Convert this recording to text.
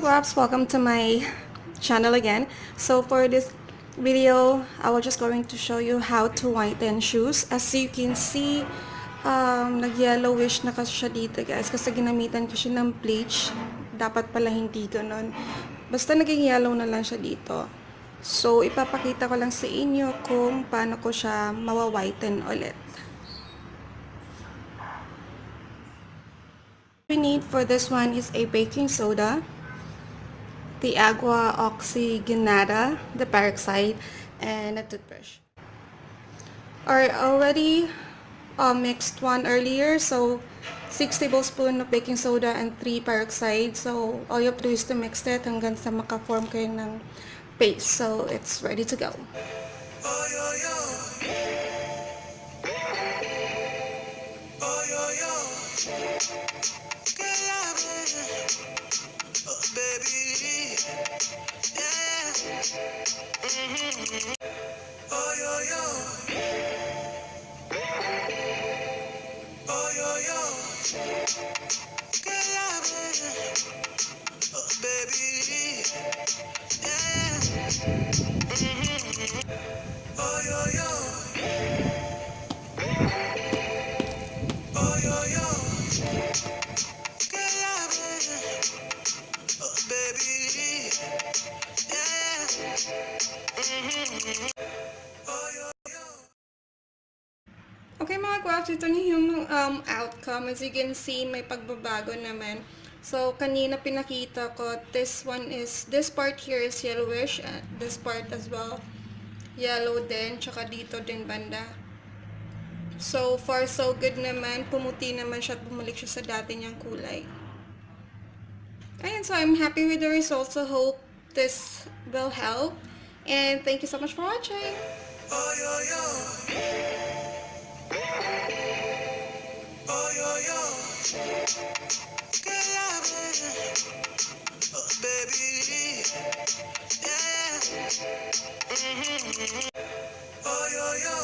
Guaps, welcome to my channel again. So for this video, I was just going to show you how to whiten shoes. As you can see, nag-yellowish na kasi siya dito guys kasi ginamitan ko siya ng bleach. Dapat pala hindi ganun. Basta naging yellow na lang siya dito. So ipapakita ko lang sa inyo kung paano ko siya mawa-whiten ulit. What we need for this one is a baking soda, the agua oxygenada, the peroxide, and a toothbrush. I already mixed one earlier, so 6 tablespoons of baking soda and 3 peroxide. So all you have to do is to mix it hanggang sa maka-form kayo ng paste. So it's ready to go. Oh, yo, yo. Oh, yo, yo. Oh, baby. Yeah. Oh, yo, yo. Oh, yo, yo. Oh, baby. Yeah. Oh, yo, yo. Oh, yo, yo. Oh, baby. Yeah. Oh, yo, yo. Okay mga guwaps, ito na yung outcome. As you can see, may pagbabago naman. So, kanina pinakita ko, this part here is yellowish, this part as well, yellow din, tsaka dito din banda. So far, so good naman. Pumuti naman siya at bumalik siya sa dati niyang kulay. Ayan, so I'm happy with the results. So hope this will help. And thank you so much for watching. Oh, yo, yo. Oh, yo, yo. Oh, baby. Yeah. Oh, yo, yo.